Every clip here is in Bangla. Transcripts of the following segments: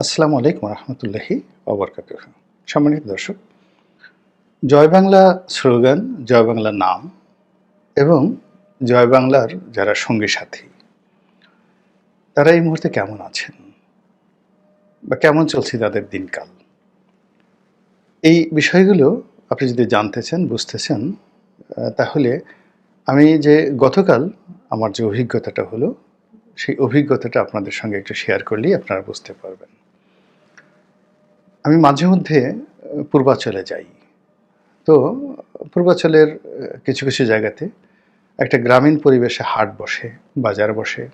আসসালামু আলাইকুম রহমতুল্লাহি ওবরকাতুহ। সম্মানিত দর্শক, জয় বাংলা স্লোগান, জয় বাংলা নাম এবং জয় বাংলার যারা সঙ্গী সাথী, তারা এই মুহূর্তে কেমন আছেন বা কেমন চলছে তাদের দিনকাল? এই বিষয়গুলো আপনি যদি জানতে চান, বুঝতে চান, তাহলে আমি যে গতকাল আমার যে অভিজ্ঞতাটা হলো, সেই অভিজ্ঞতাটা আপনাদের সঙ্গে একটু শেয়ার করলেই আপনারা বুঝতে পারবেন। আমি মাঝে মধ্যে পূর্বাঞ্চলে যাই। তো পূর্বাঞ্চলের কিছু জায়গাতে একটা গ্রামীণ পরিবেশে হাট বসে, বাজার বসে।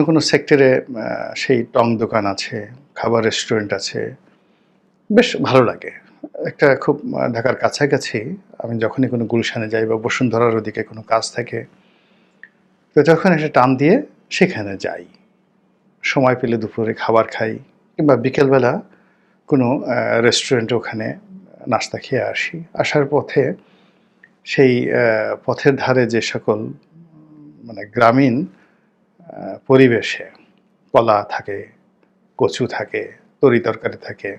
কোনো সেক্টরে সেই টং দোকান আছে, খাবার রেস্টুরেন্ট আছে। বেশ ভালো লাগে। একটা খুব ঢাকার কাছাকাছি আমি যখনই কোনো গুলশানে যাই বা বসুন্ধরার ওদিকে কোনো কাজ থাকে, তো তখন একটা টান দিয়ে সেখানে যাই। সময় পেলে দুপুরে খাবার খাই কিংবা বিকেলবেলা কোনো রেস্টুরেন্টে ওখানে নাস্তা খেয়ে আসি। আসার পথে সেই পথের ধারে যে সকল গ্রামীণ পরিবেশে কলা থাকে, কচু থাকে, তরি-তরকারি থাকে,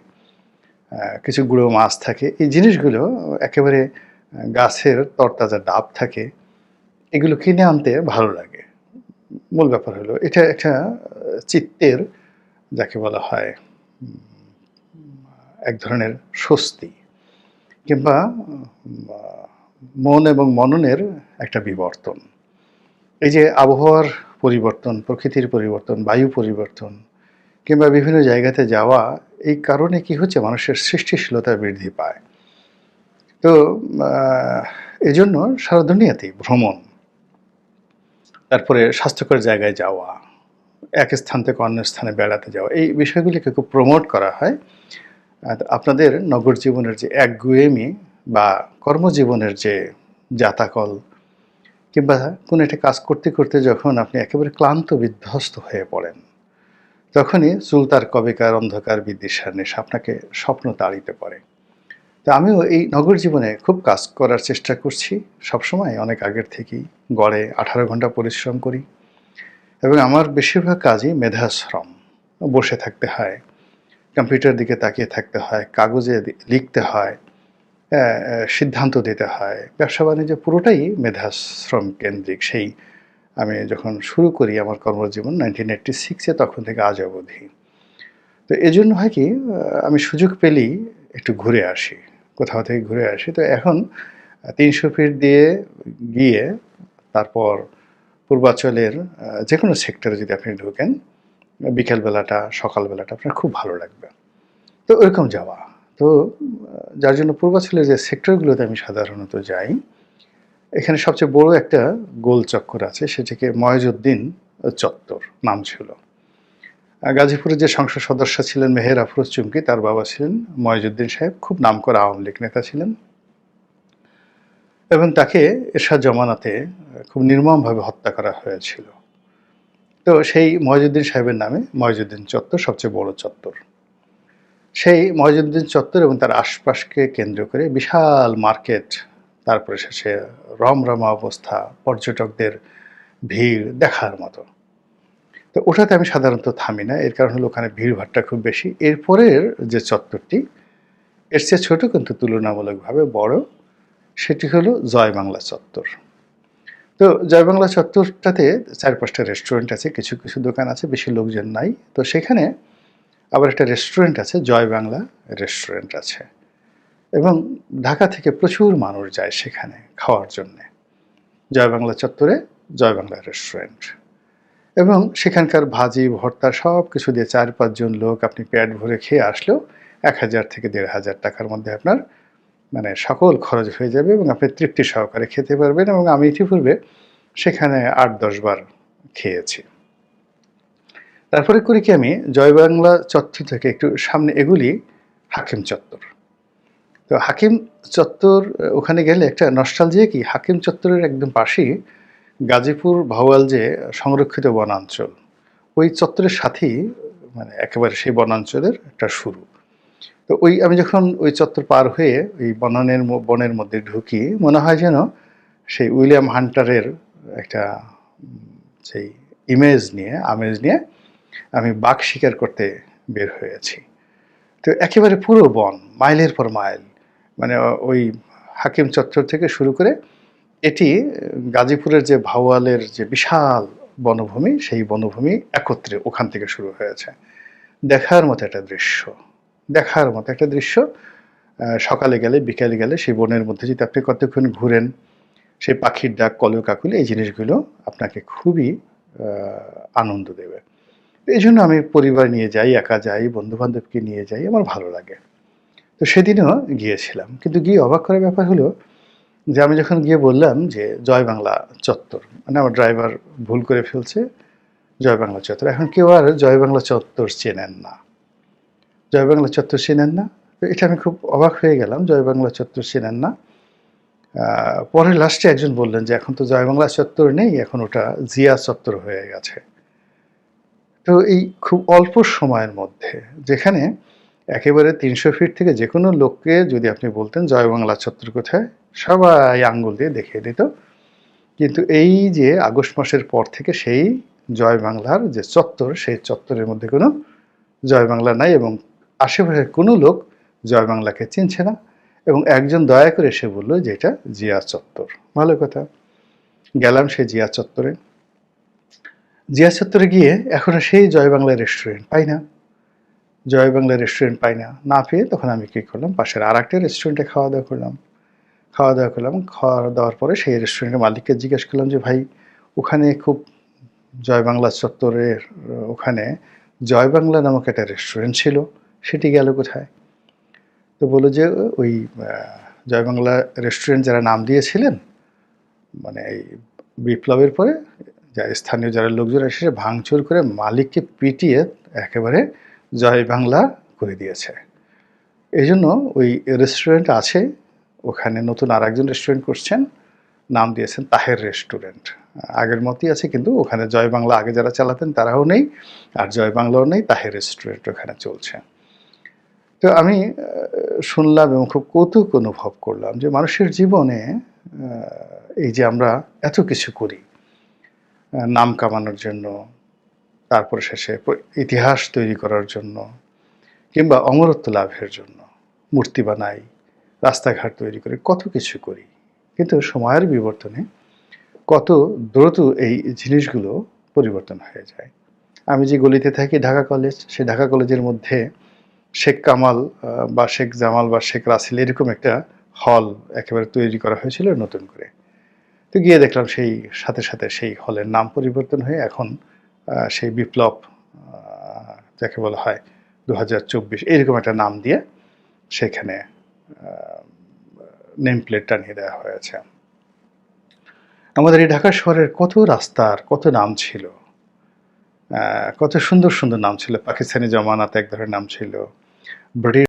কিছু গুঁড়ো মাছ থাকে। এই জিনিসগুলো একেবারে গাছের তরতাজা ডাব থাকে। এগুলো কিনে আনতে ভালো লাগে। মূল ব্যাপার হলো এটা একটা চিত্তের যাকে বলা হয় উম এক ধরনের স্বস্তি কিংবা আ মন এবং মননের একটা বিবর্তন। এই যে আবহাওয়ার পরিবর্তন, প্রকৃতির পরিবর্তন, বায়ু পরিবর্তন কিংবা বিভিন্ন জায়গাতে যাওয়া, এই কারণে কি হচ্ছে মানুষের সৃষ্টিশীলতা বৃদ্ধি পায়। তো আ এজন্য সারা দুনিয়াতেই ভ্রমণ, তারপরে স্বাস্থ্যকর জায়গায় যাওয়া, এক স্থান থেকে অন্য স্থানে বেড়াতে যাওয়া, এই বিষয়গুলিকে খুব প্রমোট করা হয়। আপনাদের নগর জীবনের যে একগুঁয়েমি বা কর্মজীবনের যে যাতাকল কিংবা কোনো একটা কাজ করতে যখন আপনি একেবারে ক্লান্ত বিধ্বস্ত হয়ে পড়েন, তখনই চুলতার কবেকার অন্ধকার বিদ্বেষার নেশা আপনাকে স্বপ্ন তাড়িতে পারে। তো আমিও এই নগর জীবনে খুব কাজ করার চেষ্টা করছি। সবসময় অনেক আগের থেকেই গড়ে ১৮ ঘন্টা পরিশ্রম করি এবং আমার বেশিরভাগ কাজই মেধাশ্রম। বসে থাকতে হয়, কম্পিউটার দিকে তাকিয়ে থাকতে হয়, কাগজে লিখতে হয়, সিদ্ধান্ত দিতে হয়। ব্যবসা-বাণিজ্য পুরোটাই মেধাশ্রম কেন্দ্রিক। সেই আমি যখন শুরু করি আমার কর্মজীবন 1986 তখন থেকে আজ অবধি। তো এজন্য হয় কি আমি সুযোগ পেলেই একটু ঘুরে আসি। কোথাও থেকে ঘুরে আসি। তো এখন ৩০০ ফিট দিয়ে গিয়ে তারপর পূর্বাঞ্চলের যেকোনো সেক্টরে যদি আপনি ঢোকেন, বিকেল বেলাটা, সকাল বেলাটা আপনার খুব ভালো লাগবে। তো ওরকম যাওয়া। তো যার জন্য পূর্বাঞ্চলের যে সেক্টরগুলোতে আমি সাধারণত যাই, এখানে সবচেয়ে বড় একটা গোল চক্কর আছে, সেটিকে ময়জউদ্দিন চত্বর নাম ছিল। গাজীপুরের যে সংসদ সদস্য ছিলেন মেহের আফরোজ চুমকি, তার বাবা ছিলেন ময়জউদ্দিন সাহেব, খুব নামকরা আওয়ামী লীগ নেতা ছিলেন এবং তাকে এরশাদ জমানাতে খুব নির্মমভাবে হত্যা করা হয়েছিল। তো সেই ময়জউদ্দিন সাহেবের নামে ময়জউদ্দিন চত্বর সবচেয়ে বড় চত্বর। সেই ময়জউদ্দিন চত্বর এবং তার আশপাশকে কেন্দ্র করে বিশাল মার্কেট, তারপরে শেষে রমরমা অবস্থা, পর্যটকদের ভিড় দেখার মতো। তো ওটাতে আমি সাধারণত থামি না। এর কারণ হলো ওখানে ভিড়ভাট্টা খুব বেশি। এরপরের যে চত্বরটি, এর চেয়ে ছোট কিন্তু তুলনামূলকভাবে বড়, সেটি হলো জয় বাংলা চত্বর। তো জয় বাংলা চত্বরটাতে ৪-৫ টা রেস্টুরেন্ট আছে, কিছু দোকান আছে, বেশি লোকজন নাই। তো সেখানে আবার একটা রেস্টুরেন্ট আছে, জয় বাংলা রেস্টুরেন্ট আছে এবং ঢাকা থেকে প্রচুর মানুষ যায় সেখানে খাওয়ার জন্যে। জয় বাংলা চত্বরে জয় বাংলা রেস্টুরেন্ট এবং সেখানকার ভাজি, ভর্তা সবকিছু দিয়ে ৪-৫ জন লোক আপনি পেট ভরে খেয়ে আসলেও ১,০০০ থেকে ১,৫০০ টাকার মধ্যে আপনার সকল খরচ হয়ে যাবে এবং আপনি তৃপ্তি সহকারে খেতে পারবেন এবং আমি ইতিপূর্বে সেখানে ৮-১০ বার খেয়েছি। তারপরে করি কি আমি জয় বাংলা চত্বর থেকে একটু সামনে এগুলি হাকিম চত্বর। তো হাকিম চত্বর ওখানে গেলে একটা নস্টালজিয়া কি হাকিম চত্বরের একদম পাশেই গাজীপুর ভাওয়াল যে সংরক্ষিত বনাঞ্চল, ওই চত্বরের সাথেই একেবারে সেই বনাঞ্চলের একটা শুরু। তো আমি যখন ওই চত্বর পার হয়ে ওই বনের মধ্যে ঢুকি, মনে হয় যেন সেই উইলিয়াম হান্টারের একটা সেই আমেজ নিয়ে আমি বাঘ শিকার করতে বের হয়েছি। তো একেবারে পুরো বন, মাইলের পর মাইল। মানে ওই হাকিম চত্বর থেকে শুরু করে এটি গাজীপুরের যে ভাওয়ালের যে বিশাল বনভূমি, সেই বনভূমি একত্রে ওখান থেকে শুরু হয়েছে। দেখার মতো একটা দৃশ্য, দেখার মতো একটা দৃশ্য। সকালে গেলে, বিকালে গেলে সেই বনের মধ্যে যদি আপনি কতক্ষণ ঘুরেন, সেই পাখির ডাক, কলকাকলি এই জিনিসগুলো আপনাকে খুবই আনন্দ দেবে। এইজন্য আমি পরিবার নিয়ে যাই, একা যাই, বন্ধু-বান্ধবকে নিয়ে যাই, আমার ভালো লাগে। তো সেদিনও গিয়েছিলাম। কিন্তু গিয়ে অবাক করার ব্যাপার হলো যে আমি যখন গিয়ে বললাম যে জয় বাংলা চত্বর, মানে আমার ড্রাইভার ভুল করে ফেলছে, জয় বাংলা চত্বর। এখন কেউ আর জয় বাংলা চত্বর চেনেন না। জয় বাংলা চত্বর চেনেন না? তো এটা আমি খুব অবাক হয়ে গেলাম, জয় বাংলা চত্বর চেনেন না। পরে লাস্টে একজন বললেন যে এখন তো জয় বাংলা চত্বর নেই, এখন ওটা জিয়া চত্বর হয়ে গেছে। তো এই খুব অল্প সময়ের মধ্যে, যেখানে একেবারে ৩০০ ফিট থেকে যেকোনো লোককে যদি আপনি বলতেন জয় বাংলা চত্বর কোথায়, সবাই আঙ্গুল দিয়ে দেখিয়ে দিত। কিন্তু এই যে আগস্ট মাসের পর থেকে সেই জয় বাংলার যে চত্বর, সেই চত্বরের মধ্যে কোনো জয় বাংলা নাই এবং আশেপাশের কোনো লোক জয় বাংলাকে চিনছে না। এবং একজন দয়া করে এসে বলল যে এটা জিয়া চত্বর। ভালো কথা। গেলাম সেই জিয়া চত্বরে। জিয়া চত্বরে গিয়ে এখনো সেই জয় বাংলা রেস্টুরেন্ট পাই না। জয় বাংলা রেস্টুরেন্ট পাই না। না পেয়ে তখন আমি কী করলাম, পাশের আরেকটা রেস্টুরেন্টে খাওয়া দাওয়া করলাম। খাওয়া দাওয়া করলাম। খাওয়া দাওয়ার পরে সেই রেস্টুরেন্টের মালিককে জিজ্ঞেস করলাম যে, "ভাই, ওখানে খুব জয় বাংলা চত্বরের ওখানে জয় বাংলা নামক একটা রেস্টুরেন্ট ছিল, সেটি গেল কোথায়?" তো বলল যে, "ওই জয় বাংলা রেস্টুরেন্ট যারা নাম দিয়েছিলেন, মানে এই বিপ্লবের পরে স্থানীয় যারা লোকজন এসে ভাঙচুর করে মালিককে পিটিয়ে একেবারে জয় বাংলা করে দিয়েছে। এইজন্য ওই রেস্টুরেন্ট আছে, ওখানে নতুন আরেকজন রেস্টুরেন্ট করছেন, নাম দিয়েছেন তাহের রেস্টুরেন্ট। আগের মতোই আছে, কিন্তু ওখানে জয় বাংলা আগে যারা চালাতেন তারাও নেই, আর জয় বাংলাও নেই, তাহের রেস্টুরেন্ট ওখানে চলছে।" তো আমি শুনলাম এবং খুব কৌতুক অনুভব করলাম যে মানুষের জীবনে এই যে আমরা এত কিছু করি নাম কামানোর জন্য, তারপর শেষে ইতিহাস তৈরি করার জন্য, কিংবা অমরত্ব লাভের জন্য মূর্তি বানাই, রাস্তাঘাট তৈরি করি, কত কিছু করি। কিন্তু সময়ের বিবর্তনে কত দ্রুত এই জিনিসগুলো পরিবর্তন হয়ে যায়। আমি যে গলিতে থাকি ঢাকা কলেজ, সেই ঢাকা কলেজের মধ্যে শেখ কামাল বা শেখ জামাল বা শেখ রাসেল এরকম একটা হল একেবারে তৈরি করা হয়েছিল নতুন করে। তো গিয়ে দেখলাম সেই সাথে সাথে সেই হলের নাম পরিবর্তন হয়ে এখন সেই বিপ্লব যাকে বলা হয় ২০২৪ এরকম একটা নাম দিয়ে সেখানে নেম প্লেট টানিয়ে দেওয়া হয়েছে। আমাদের এই ঢাকা শহরের কত রাস্তার কত নাম ছিল, কত সুন্দর সুন্দর নাম ছিল। পাকিস্তানি জমানাতে এক ধরনের নাম ছিল, ব্রিটিশ